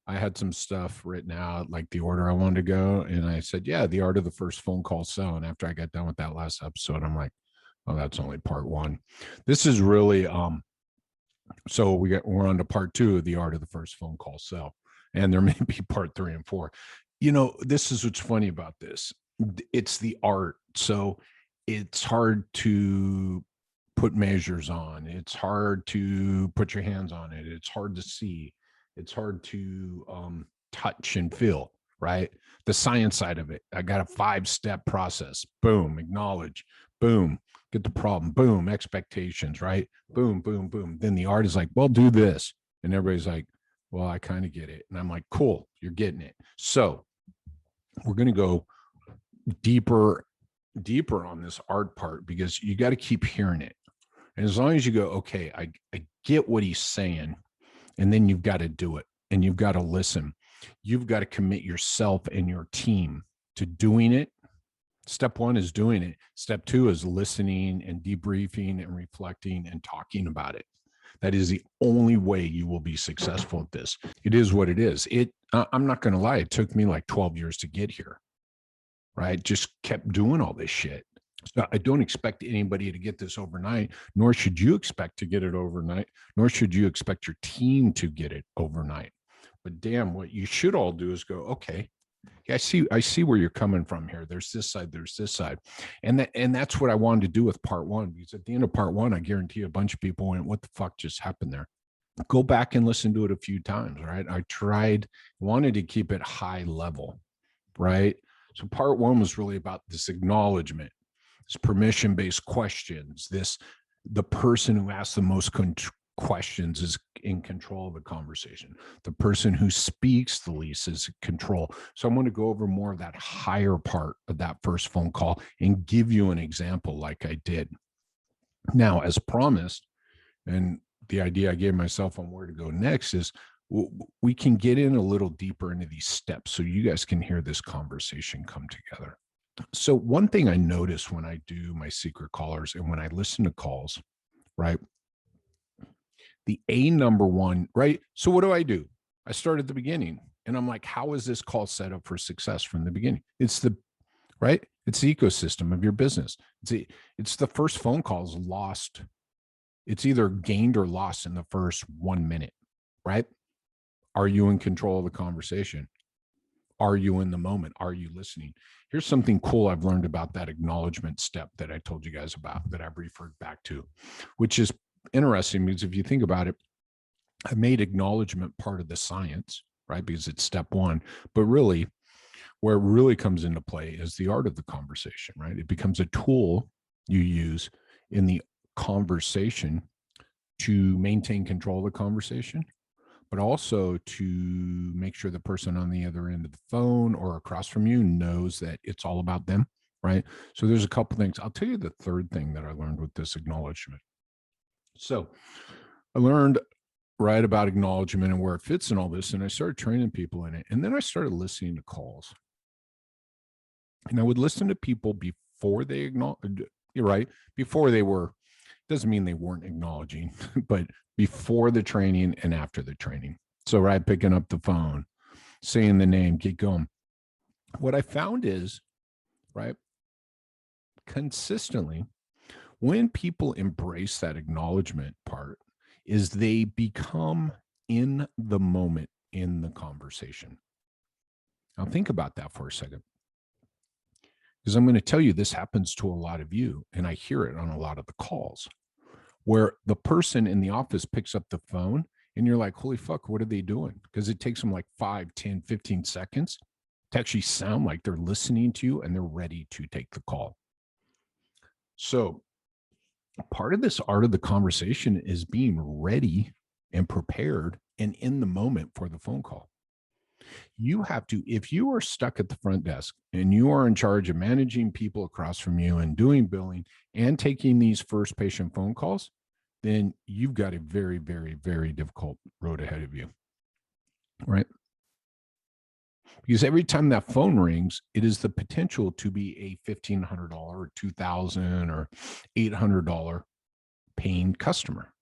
I had some stuff written out, like the order I wanted to go. And I said, yeah, the art of the first phone call sell. And after I got done with that last episode, I'm like, oh, that's only part one. This is really, so we're on to part two of the art of the first phone call sell. And there may be part three and four. You know, this is what's funny about this. It's the art. So it's hard to put measures on. It's hard to put your hands on it. It's hard to see. It's hard to touch and feel, right? The science side of it. I got a 5-step process. Boom, acknowledge. Boom, get the problem. Boom, expectations, right? Boom, boom, boom. Then the art is like, well, do this. And everybody's like, well, I kind of get it. And I'm like, cool, you're getting it. So we're going to go deeper on this art part, because you got to keep hearing it. And as long as you go, okay, I get what he's saying, and then you've got to do it, and you've got to listen. You've got to commit yourself and your team to doing it. Step one is doing it. Step two is listening and debriefing and reflecting and talking about it. That is the only way you will be successful at this. It is what it is. I'm not going to lie. It took me like 12 years to get here, right? Just kept doing all this shit. So I don't expect anybody to get this overnight, nor should you expect to get it overnight, nor should you expect your team to get it overnight. But damn, what you should all do is go, okay, yeah, I see where you're coming from here. There's this side, there's this side. And that's what I wanted to do with part one, because at the end of part one, I guarantee a bunch of people went, what the fuck just happened there? Go back and listen to it a few times, right? I wanted to keep it high level, right? So part one was really about this acknowledgement, this permission-based questions, the person who asks the most questions is in control of the conversation. The person who speaks the least is in control. So I'm going to go over more of that higher part of that first phone call and give you an example like I did. Now, as promised, and the idea I gave myself on where to go next is we can get in a little deeper into these steps so you guys can hear this conversation come together. So one thing I notice when I do my secret callers and when I listen to calls, right? The number one, right? So what do? I start at the beginning and I'm like, how is this call set up for success from the beginning? It's the ecosystem of your business. It's the first phone calls lost. It's either gained or lost in the first 1 minute, right? Are you in control of the conversation? Are you in the moment? Are you listening? Here's something cool I've learned about that acknowledgement step that I told you guys about, that I've referred back to, which is interesting, because if you think about it, I made acknowledgement part of the science, right? Because it's step one, but really where it really comes into play is the art of the conversation, right? It becomes a tool you use in the conversation to maintain control of the conversation, but also to make sure the person on the other end of the phone or across from you knows that it's all about them, right? So there's a couple things. I'll tell you the third thing that I learned with this acknowledgement. So I learned right about acknowledgement and where it fits in all this, and I started training people in it. And then I started listening to calls. And I would listen to people before they acknowledge, right? Before they were, doesn't mean they weren't acknowledging, but before the training and after the training. So, right, picking up the phone, saying the name, get going. What I found is, right, consistently, when people embrace that acknowledgement part, is they become in the moment in the conversation. Now, think about that for a second, because I'm going to tell you this happens to a lot of you, and I hear it on a lot of the calls, where the person in the office picks up the phone and you're like, holy fuck, what are they doing? Because it takes them like 5, 10, 15 seconds to actually sound like they're listening to you and they're ready to take the call. So part of this art of the conversation is being ready and prepared and in the moment for the phone call. You have to, if you are stuck at the front desk and you are in charge of managing people across from you and doing billing and taking these first patient phone calls, then you've got a very, very, very difficult road ahead of you, right? Because every time that phone rings, it is the potential to be a $1,500 or $2,000 or $800 paying customer.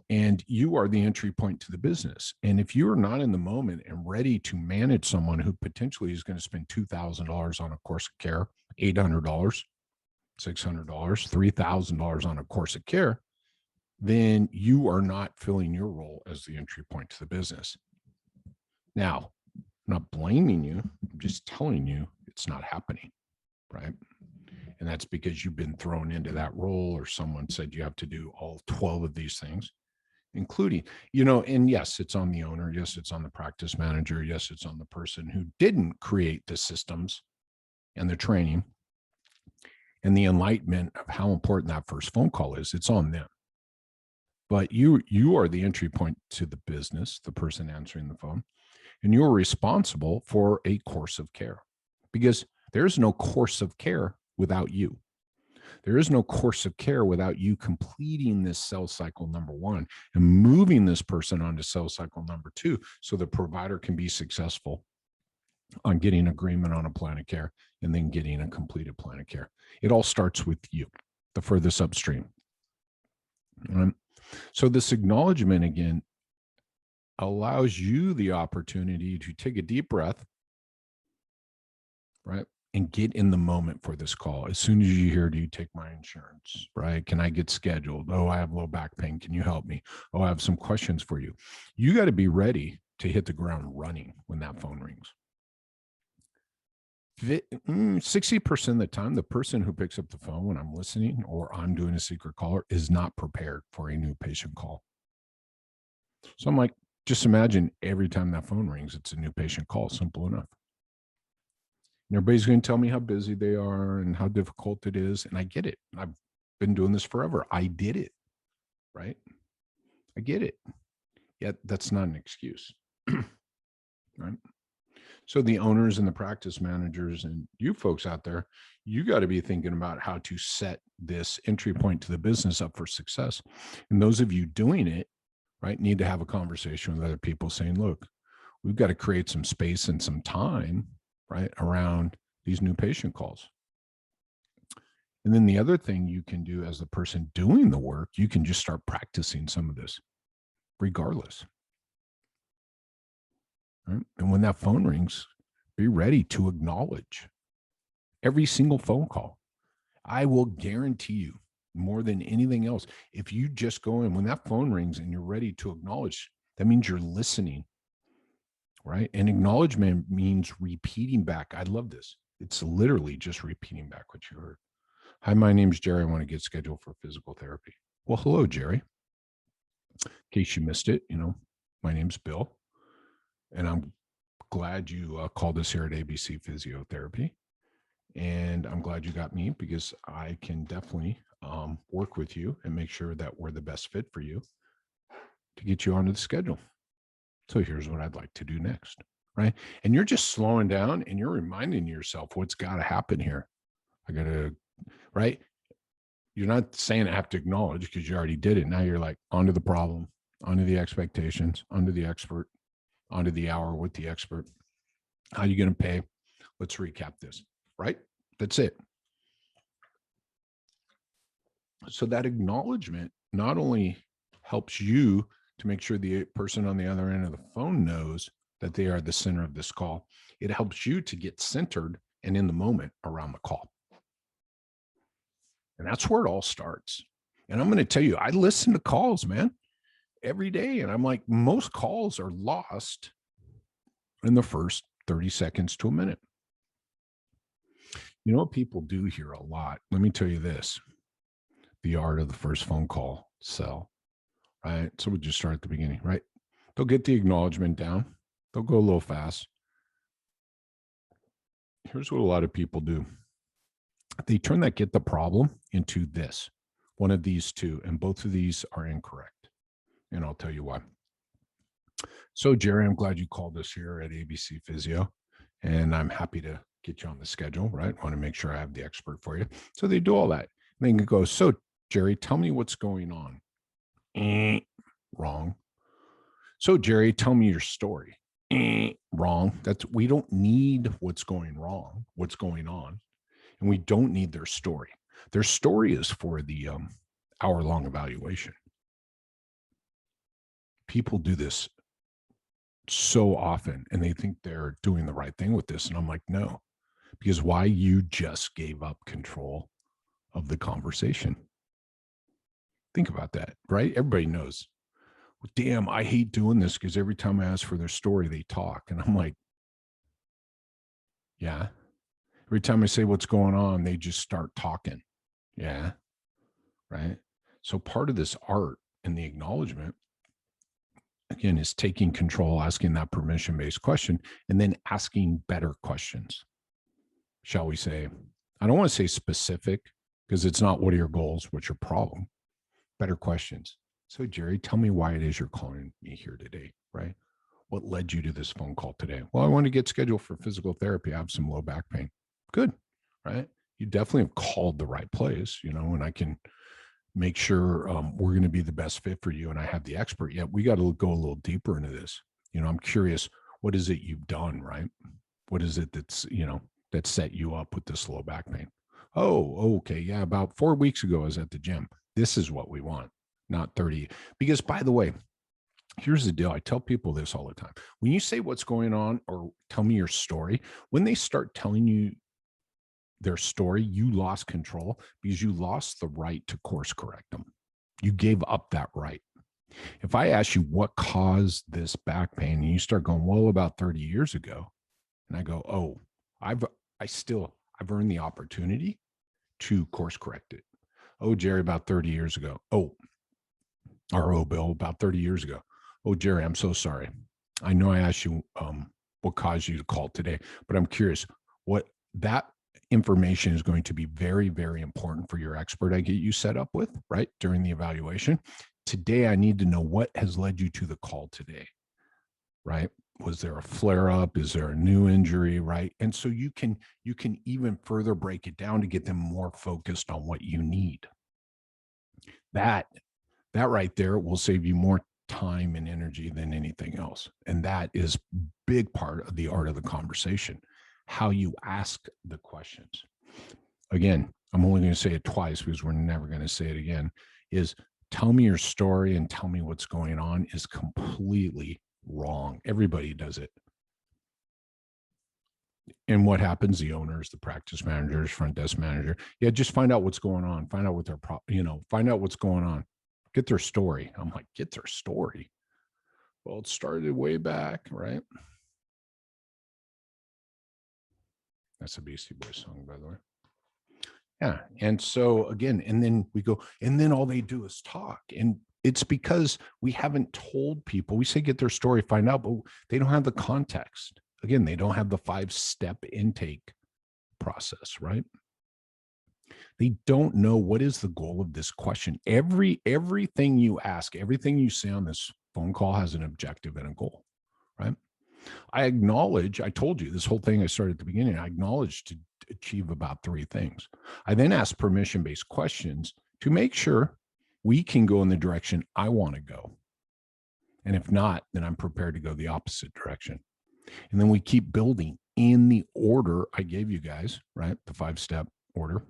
and you are the entry point to the business. And if you are not in the moment and ready to manage someone who potentially is going to spend $2,000 on a course of care, $800, $600, $3,000 on a course of care, then you are not filling your role as the entry point to the business. Now, I'm not blaming you. I'm just telling you it's not happening, right? And that's because you've been thrown into that role, or someone said you have to do all 12 of these things, including, and yes, it's on the owner. Yes, it's on the practice manager. Yes, it's on the person who didn't create the systems and the training and the enlightenment of how important that first phone call is. It's on them. But you are the entry point to the business, the person answering the phone, and you're responsible for a course of care, because there's no course of care without you. There is no course of care without you completing this sales cycle number one and moving this person onto sales cycle number two, so the provider can be successful on getting agreement on a plan of care and then getting a completed plan of care. It all starts with you, the furthest upstream. So this acknowledgement, again, allows you the opportunity to take a deep breath, right? And get in the moment for this call. As soon as you hear, do you take my insurance, right? Can I get scheduled? Oh, I have low back pain. Can you help me? Oh, I have some questions for you. You got to be ready to hit the ground running when that phone rings. 60% of the time, the person who picks up the phone when I'm listening or I'm doing a secret caller is not prepared for a new patient call. So I'm like, just imagine every time that phone rings, it's a new patient call. Simple enough. And everybody's going to tell me how busy they are and how difficult it is. And I get it. I've been doing this forever. I did it, right? I get it. Yet that's not an excuse, right? So the owners and the practice managers and you folks out there, you got to be thinking about how to set this entry point to the business up for success. And those of you doing it, right, need to have a conversation with other people saying, look, we've got to create some space and some time, right, around these new patient calls. And then the other thing you can do as the person doing the work, you can just start practicing some of this regardless. Right? And when that phone rings, be ready to acknowledge every single phone call. I will guarantee you, more than anything else, if you just go in when that phone rings and you're ready to acknowledge, that means you're listening, right? And acknowledgement means repeating back. I love this. It's literally just repeating back what you heard. Hi, my name's Jerry. I want to get scheduled for physical therapy. Well, hello, Jerry. In case you missed it, my name's Bill, and I'm glad you called us here at ABC Physiotherapy. And I'm glad you got me, because I can definitely work with you and make sure that we're the best fit for you to get you onto the schedule. So here's what I'd like to do next, right? And you're just slowing down and you're reminding yourself what's got to happen here. I got to, right? You're not saying I have to acknowledge, because you already did it. Now you're like, onto the problem, onto the expectations, onto the expert, onto the hour with the expert. How are you going to pay? Let's recap this, right? That's it. So that acknowledgement not only helps you to make sure the person on the other end of the phone knows that they are the center of this call, it helps you to get centered and in the moment around the call. And that's where it all starts. And I'm going to tell you, I listen to calls, man, every day. And I'm like, most calls are lost in the first 30 seconds to a minute. You know what people do here a lot? Let me tell you this. The art of the first phone call sell, right? So we'll just start at the beginning, right? They'll get the acknowledgement down. They'll go a little fast. Here's what a lot of people do. They turn that get the problem into this, one of these two, and both of these are incorrect. And I'll tell you why. So, Jerry, I'm glad you called us here at ABC Physio, and I'm happy to get you on the schedule, right? I want to make sure I have the expert for you. So they do all that. And they can go, so, Jerry, tell me what's going on. Wrong. So, Jerry, tell me your story. Wrong. We don't need what's going wrong, what's going on. And we don't need their story. Their story is for the hour-long evaluation. people do this so often and they think they're doing the right thing with this. And I'm like, no, because why? You just gave up control of the conversation. Think about that, right? Everybody knows, damn, I hate doing this because every time I ask for their story, they talk. And I'm like, yeah. Every time I say what's going on, they just start talking. Yeah. Right. So part of this art and the acknowledgement, again, is taking control, asking that permission-based question, and then asking better questions. Shall we say, I don't want to say specific because it's not what are your goals, what's your problem? Better questions. So Jerry, tell me why it is you're calling me here today, right? What led you to this phone call today? Well, I want to get scheduled for physical therapy. I have some low back pain. Good, right? You definitely have called the right place, and I can make sure we're going to be the best fit for you. And I have the expert. Yet we got to go a little deeper into this. I'm curious, what is it you've done, right? What is it that's, that set you up with this low back pain? Oh, okay. Yeah. About 4 weeks ago, I was at the gym. This is what we want, not 30. Because by the way, here's the deal. I tell people this all the time. When you say what's going on or tell me your story, when they start telling you their story, you lost control because you lost the right to course correct them. You gave up that right. If I ask you what caused this back pain and you start going, well, about 30 years ago, and I go, oh, I've earned the opportunity to course correct it. Oh, Jerry, about 30 years ago. Oh, Bill, about 30 years ago. Oh, Jerry, I'm so sorry. I know I asked you what caused you to call today, but I'm curious what that information is going to be very, very important for your expert I get you set up with, right? During the evaluation. Today, I need to know what has led you to the call today, right? Was there a flare up? Is there a new injury, right? And so you can even further break it down to get them more focused on what you need. That right there will save you more time and energy than anything else. And that is big part of the art of the conversation, how you ask the questions. Again, I'm only going to say it twice because we're never going to say it again, is tell me your story and tell me what's going on is completely wrong. Everybody does it. And what happens? The owners, the practice managers, front desk manager. Yeah, just find out what's going on. Find out what their find out what's going on. Get their story. I'm like, get their story. Well, it started way back, right? That's a Beastie Boys song, by the way. Yeah. And so again, and then we go, and then all they do is talk. And it's because we haven't told people, we say get their story, find out, but they don't have the context. Again, they don't have the 5-step intake process, right? They don't know what is the goal of this question. Everything you ask, everything you say on this phone call has an objective and a goal, right? I told you this whole thing I started at the beginning, I acknowledge to achieve about 3 things. I then ask permission-based questions to make sure we can go in the direction I want to go. And if not, then I'm prepared to go the opposite direction. And then we keep building in the order I gave you guys, right? The 5-step order.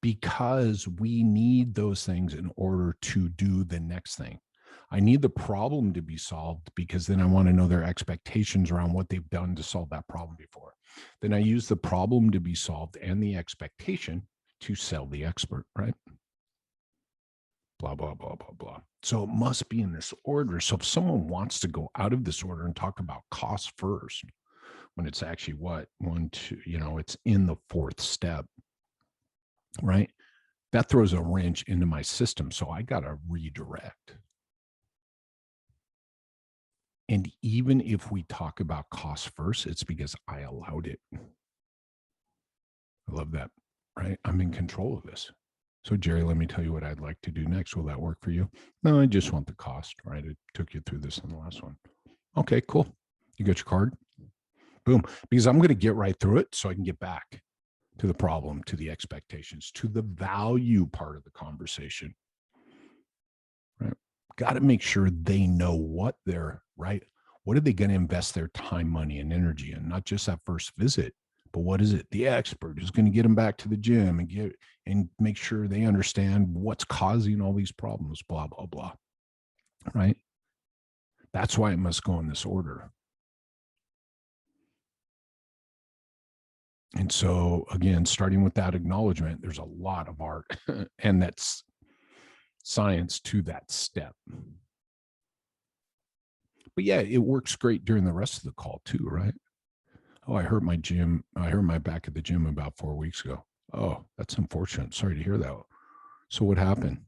Because we need those things in order to do the next thing. I need the problem to be solved because then I want to know their expectations around what they've done to solve that problem before. Then I use the problem to be solved and the expectation to sell the expert, right? Blah, blah, blah, blah, blah. So it must be in this order. So if someone wants to go out of this order and talk about cost first, when it's actually it's in the 4th step, right? That throws a wrench into my system. So I got to redirect. And even if we talk about cost first, it's because I allowed it. I love that, right? I'm in control of this. So Jerry, let me tell you what I'd like to do next. Will that work for you? No, I just want the cost, right? I took you through this in the last one. Okay, cool. You got your card? Boom. Because I'm going to get right through it so I can get back to the problem, to the expectations, to the value part of the conversation, right? Got to make sure they know what they're, right? What are they going to invest their time, money, and energy in? Not just that first visit, but what is it? The expert is going to get them back to the gym and make sure they understand what's causing all these problems, blah, blah, blah. right? That's why it must go in this order. And so, again, starting with that acknowledgement, there's a lot of art and that's science to that step. But yeah, it works great during the rest of the call too, right? Oh, I hurt my back at the gym about 4 weeks ago. Oh, that's unfortunate. Sorry to hear that. So what happened?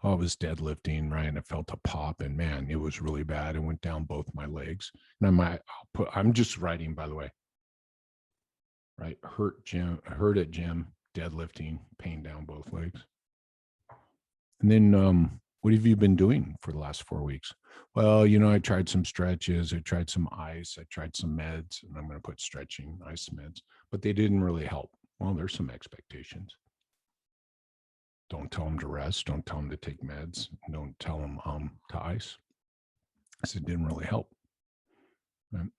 Oh, I was deadlifting, right? And I felt a pop, and man, it was really bad. It went down both my legs. And I'm just writing, by the way, right? Hurt at gym, deadlifting, pain down both legs. And then what have you been doing for the last 4 weeks? Well, I tried some stretches, I tried some ice, I tried some meds, and I'm going to put stretching, ice meds, but they didn't really help. Well, there's some expectations. Don't tell them to rest. Don't tell them to take meds. Don't tell them to ice. So it didn't really help. Right?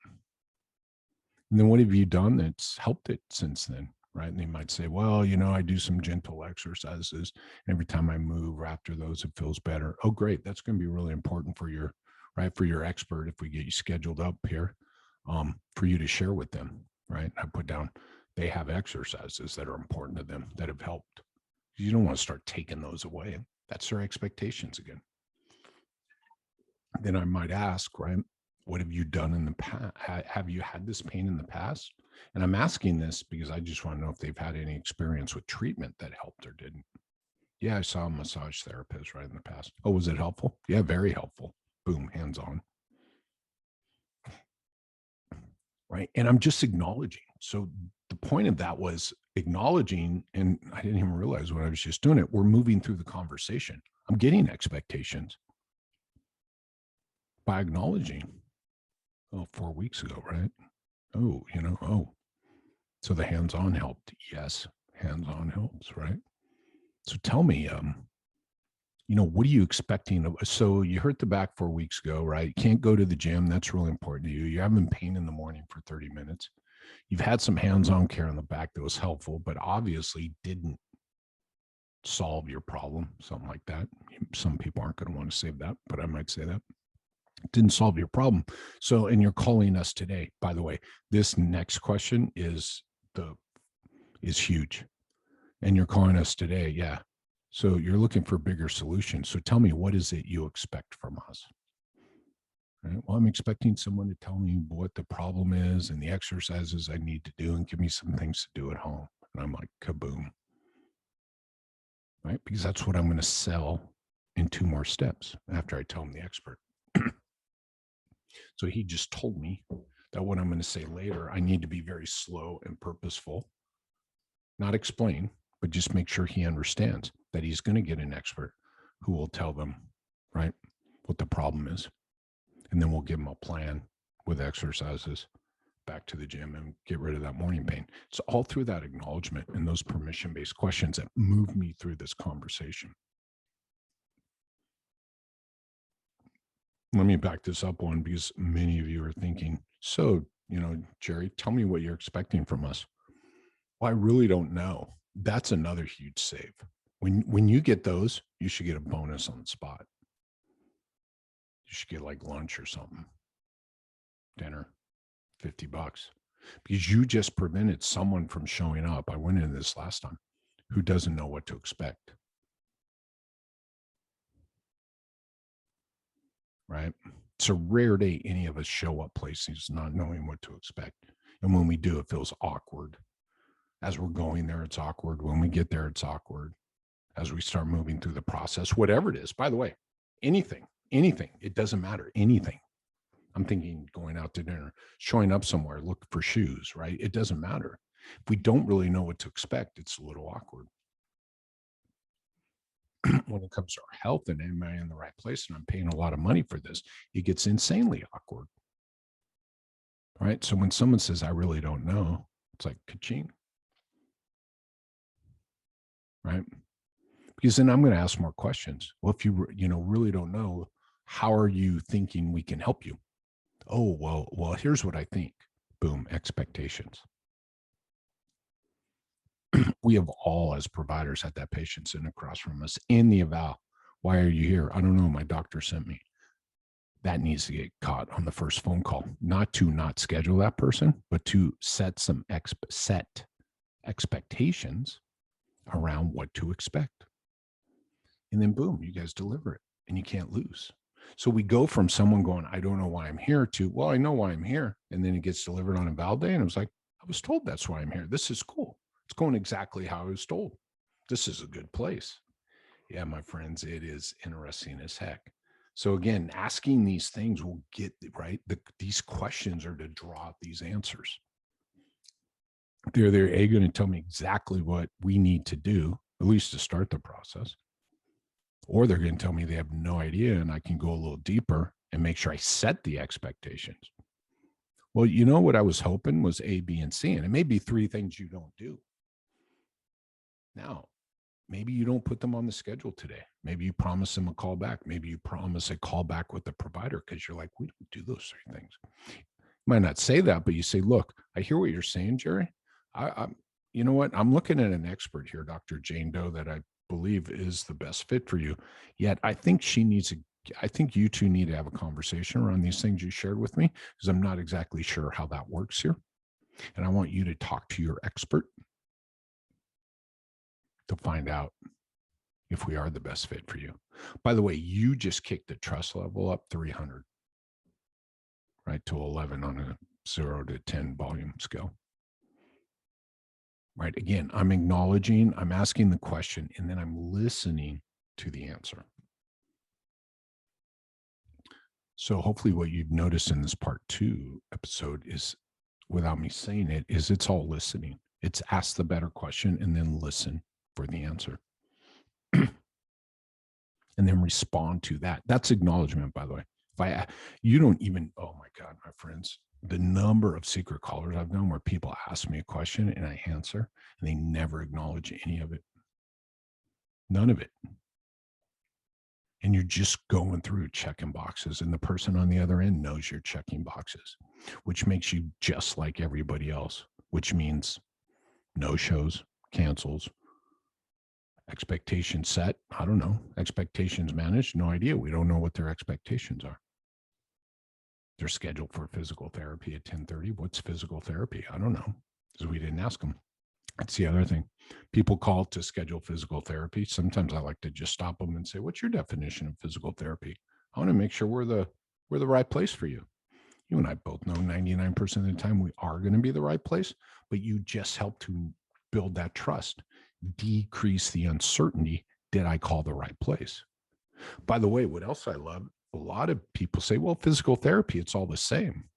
And then what have you done that's helped it since then? Right. And they might say, well, I do some gentle exercises. And every time I move after those, it feels better. Oh, great. That's going to be really important for your expert if we get you scheduled up here for you to share with them. Right. I put down they have exercises that are important to them that have helped. You don't want to start taking those away. That's their expectations again. Then I might ask, right, what have you done in the past? Have you had this pain in the past? And I'm asking this because I just want to know if they've had any experience with treatment that helped or didn't. Yeah, I saw a massage therapist right in the past. Oh, was it helpful? Yeah, very helpful. Boom, hands on. Right. And I'm just acknowledging. So the point of that was acknowledging, and I didn't even realize when I was just doing it. We're moving through the conversation. I'm getting expectations by acknowledging. Oh, 4 weeks ago, right? Oh, so the hands-on helped. Yes, hands-on helps, right? So tell me, what are you expecting? So you hurt the back 4 weeks ago, right? You can't go to the gym. That's really important to you. You're having pain in the morning for 30 minutes. You've had some hands-on care on the back that was helpful, but obviously didn't solve your problem, something like that. Some people aren't going to want to say that, but I might say that. Didn't solve your problem. So, and you're calling us today, by the way, this next question is huge. And you're calling us today. Yeah. So you're looking for bigger solutions. So tell me, what is it you expect from us? Right? Well, I'm expecting someone to tell me what the problem is and the exercises I need to do and give me some things to do at home. And I'm like, kaboom. Right? Because that's what I'm going to sell in 2 more steps after I tell him the expert. So he just told me that what I'm going to say later, I need to be very slow and purposeful, not explain, but just make sure he understands that he's going to get an expert who will tell them, right, what the problem is. And then we'll give them a plan with exercises back to the gym and get rid of that morning pain. So all through that acknowledgement and those permission-based questions that move me through this conversation. Let me back this up one because many of you are thinking, so, Jerry, tell me what you're expecting from us. Well, I really don't know. That's another huge save. When you get those, you should get a bonus on the spot. You should get like lunch or something, dinner, $50, because you just prevented someone from showing up. I went into this last time who doesn't know what to expect. Right? It's a rare day any of us show up places not knowing what to expect. And when we do, it feels awkward. As we're going there, it's awkward. When we get there, it's awkward. As we start moving through the process, whatever it is, by the way, anything, it doesn't matter, anything. I'm thinking going out to dinner, showing up somewhere, look for shoes, right? It doesn't matter. If we don't really know what to expect, it's a little awkward. When it comes to our health and am I in the right place and I'm paying a lot of money for this, it gets insanely awkward. Right? So when someone says, I really don't know, it's like ka-ching. Right? Because then I'm going to ask more questions. Well, if you really don't know, how are you thinking we can help you? Oh, well, here's what I think. Boom, expectations. We have all, as providers, had that patient sitting across from us in the eval. Why are you here? I don't know. My doctor sent me. That needs to get caught on the first phone call, not to not schedule that person, but to set some set expectations around what to expect. And then boom, you guys deliver it and you can't lose. So we go from someone going, I don't know why I'm here, to, well, I know why I'm here. And then it gets delivered on a valid day. And it was like, I was told that's why I'm here. This is cool. It's going exactly how I was told. This is a good place. Yeah, my friends, it is interesting as heck. So again, asking these things will get right. These questions are to draw out theyese answers. They're going to tell me exactly what we need to do, at least to start the process. Or they're going to tell me they have no idea, and I can go a little deeper and make sure I set the expectations. Well, you know what I was hoping was A, B, and C, and it may be 3 things you don't do. Now, maybe you don't put them on the schedule today. Maybe you promise them a call back. Maybe you promise a call back with the provider because you're like, we don't do those 3 things. You might not say that, but you say, look, I hear what you're saying, Jerry. I'm, you know what? I'm looking at an expert here, Dr. Jane Doe, that I believe is the best fit for you. Yet I think I think you two need to have a conversation around these things you shared with me, because I'm not exactly sure how that works here. And I want you to talk to your expert to find out if we are the best fit for you. By the way, you just kicked the trust level up 300, right, to 11 on a 0 to 10 volume scale. Right. Again, I'm acknowledging, I'm asking the question, and then I'm listening to the answer. So hopefully what you've noticed in this part 2 episode is, without me saying it, is it's all listening. It's ask the better question and then listen for the answer. And then respond to that. That's acknowledgement, by the way. You don't even, oh my God, my friends, the number of secret callers I've done where people ask me a question and I answer and they never acknowledge any of it. None of it. And you're just going through checking boxes, and the person on the other end knows you're checking boxes, which makes you just like everybody else, which means no shows, cancels, expectations set. I don't know. Expectations managed. No idea. We don't know what their expectations are. They're scheduled for physical therapy at 10:30. What's physical therapy? I don't know, because we didn't ask them. That's the other thing. People call to schedule physical therapy. Sometimes I like to just stop them and say, what's your definition of physical therapy? I want to make sure we're the right place for you. You and I both know 99% of the time we are going to be the right place, but you just help to build that trust, decrease the uncertainty. Did I call the right place? By the way, what else I love, a lot of people say, well, physical therapy, it's all the same.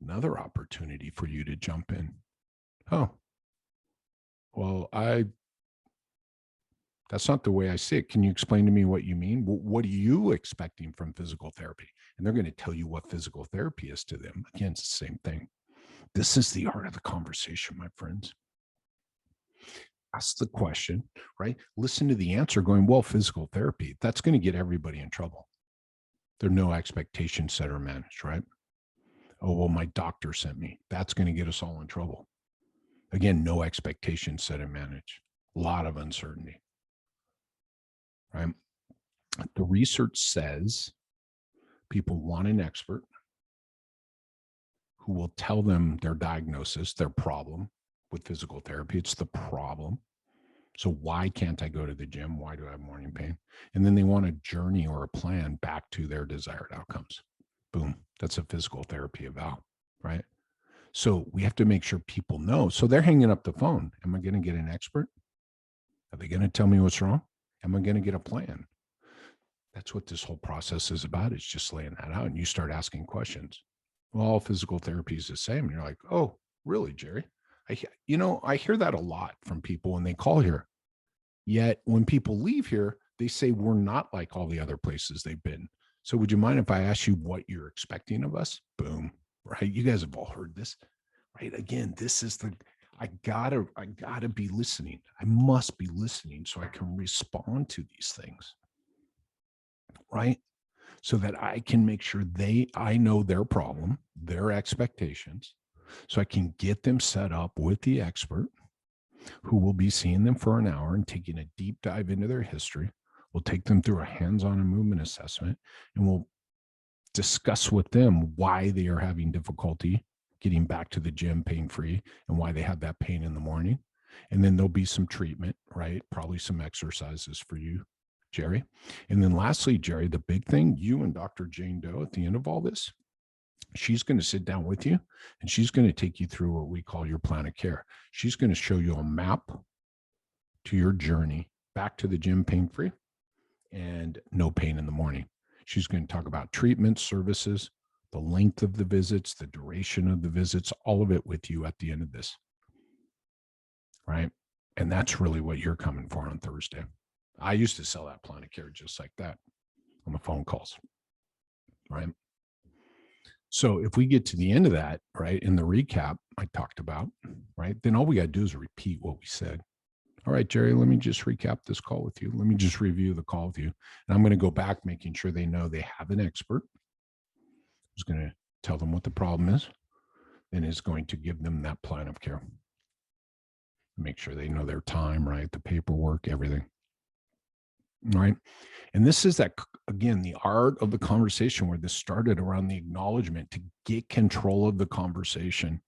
Another opportunity for you to jump in. Oh, well, that's not the way I see it. Can you explain to me what you mean? What are you expecting from physical therapy? And they're going to tell you what physical therapy is to them. Again, it's the same thing. This is the art of the conversation, my friends. Ask the question, right? Listen to the answer going, well, physical therapy, that's going to get everybody in trouble. There are no expectations set or managed, right? Oh, well, my doctor sent me. That's going to get us all in trouble. Again, no expectations set and managed. A lot of uncertainty, right? The research says people want an expert who will tell them their diagnosis, their problem with physical therapy. It's the problem. So why can't I go to the gym? Why do I have morning pain? And then they want a journey or a plan back to their desired outcomes. Boom. That's a physical therapy eval, right? So we have to make sure people know. So they're hanging up the phone. Am I going to get an expert? Are they going to tell me what's wrong? Am I going to get a plan? That's what this whole process is about. It's just laying that out. And you start asking questions. Well, all physical therapy is the same. And you're like, oh, really, Jerry? I hear that a lot from people when they call here. Yet when people leave here, they say we're not like all the other places they've been. So would you mind if I ask you what you're expecting of us? Boom. Right. You guys have all heard this, right? Again, this is I gotta be listening. I must be listening so I can respond to these things. Right. So that I can make sure I know their problem, their expectations, so I can get them set up with the expert who will be seeing them for an hour and taking a deep dive into their history. We'll take them through a hands-on and movement assessment, and we'll discuss with them why they are having difficulty getting back to the gym pain-free and why they have that pain in the morning. And then there'll be some treatment, right? Probably some exercises for you, Jerry. And then lastly, Jerry, the big thing, you and Dr. Jane Doe at the end of all this, she's going to sit down with you and she's going to take you through what we call your plan of care. She's going to show you a map to your journey back to the gym pain-free and no pain in the morning. She's going to talk about treatment, services, the length of the visits, the duration of the visits, all of it with you at the end of this. Right? And that's really what you're coming for on Thursday. I used to sell that plan of care just like that on the phone calls. Right? So if we get to the end of that, right, in the recap I talked about, right, then all we got to do is repeat what we said. All right, Jerry, let me just recap this call with you. Let me just review the call with you. And I'm going to go back, making sure they know they have an expert who's going to tell them what the problem is and is going to give them that plan of care. Make sure they know their time, right, the paperwork, everything. All right. And this is that, again, the art of the conversation where this started around the acknowledgement to get control of the conversation,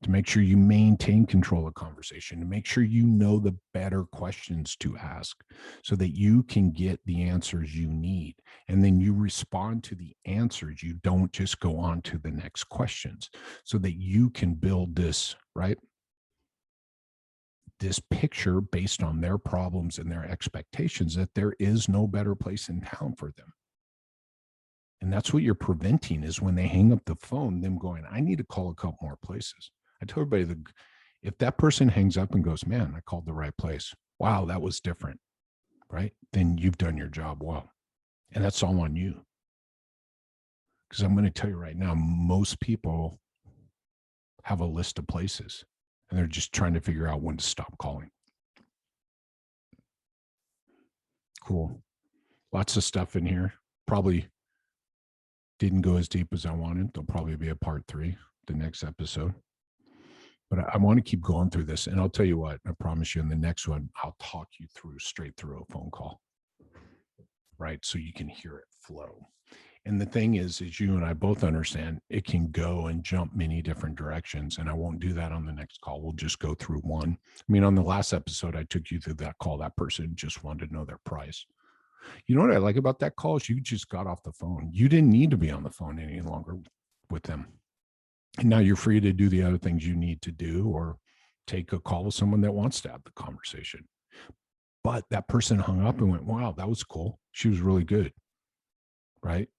to make sure you maintain control of conversation, to make sure you know the better questions to ask so that you can get the answers you need. And then you respond to the answers. You don't just go on to the next questions so that you can build this, right? This picture based on their problems and their expectations that there is no better place in town for them. And that's what you're preventing is when they hang up the phone, them going, I need to call a couple more places. I tell everybody if that person hangs up and goes, man, I called the right place. Wow, that was different, right? Then you've done your job well. And that's all on you. Because I'm going to tell you right now, most people have a list of places and they're just trying to figure out when to stop calling. Cool. Lots of stuff in here. Probably didn't go as deep as I wanted. There'll probably be a part 3, the next episode. But I want to keep going through this. And I'll tell you what, I promise you in the next one, I'll talk you through straight through a phone call, right? So you can hear it flow. And the thing is you and I both understand it can go and jump many different directions. And I won't do that on the next call. We'll just go through one. I mean, on the last episode, I took you through that call. That person just wanted to know their price. You know what I like about that call is you just got off the phone. You didn't need to be on the phone any longer with them. And now you're free to do the other things you need to do or take a call with someone that wants to have the conversation. But that person hung up and went, wow, that was cool. She was really good. Right.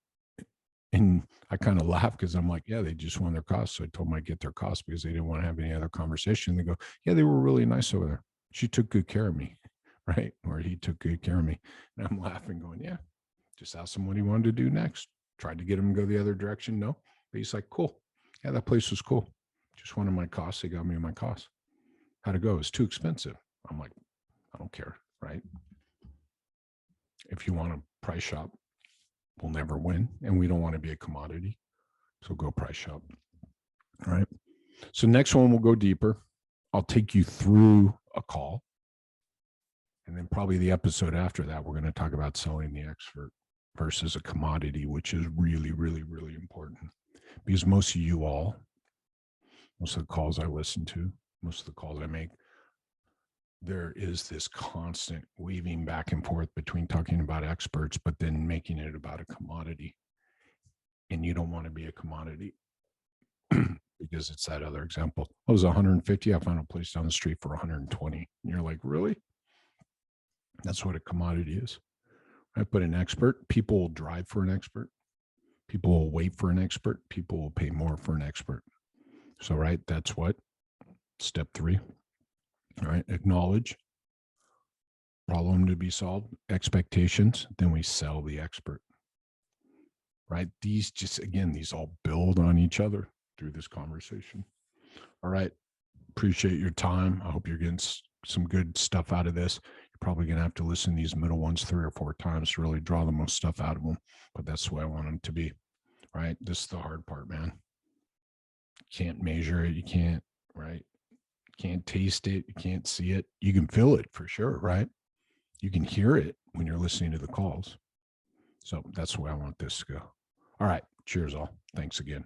And I kind of laughed because I'm like, yeah, they just won their costs. So I told them I'd get their costs because they didn't want to have any other conversation. They go, yeah, they were really nice over there. She took good care of me. Right. Or he took good care of me. And I'm laughing going, yeah, just asked him what he wanted to do next. Tried to get him to go the other direction. No, but he's like, cool. Yeah, that place was cool. Just wanted my costs. They got me my costs. How'd it go? It's too expensive. I'm like, I don't care. Right. If you want to price shop, we'll never win. And we don't want to be a commodity. So go price shop. All right. So next one, we'll go deeper. I'll take you through a call. And then probably the episode after that, we're going to talk about selling the expert versus a commodity, which is really, really, really important. Because most of you all, most of the calls I listen to, most of the calls I make, there is this constant weaving back and forth between talking about experts, but then making it about a commodity. And you don't want to be a commodity because it's that other example. I was 150. I found a place down the street for 120. And you're like, really? That's what a commodity is. Right? But an expert, people will drive for an expert. People will wait for an expert. People will pay more for an expert. So, right, that's what? Step 3. All right, acknowledge. Problem to be solved. Expectations. Then we sell the expert. Right? These just, again, these all build on each other through this conversation. All right. Appreciate your time. I hope you're getting some good stuff out of this. You're probably going to have to listen to these middle ones 3 or 4 times to really draw the most stuff out of them. But that's the way I want them to be. Right? This is the hard part, man. You can't measure it. You can't, right? You can't taste it. You can't see it. You can feel it for sure, right? You can hear it when you're listening to the calls. So that's the way I want this to go. All right. Cheers, all. Thanks again.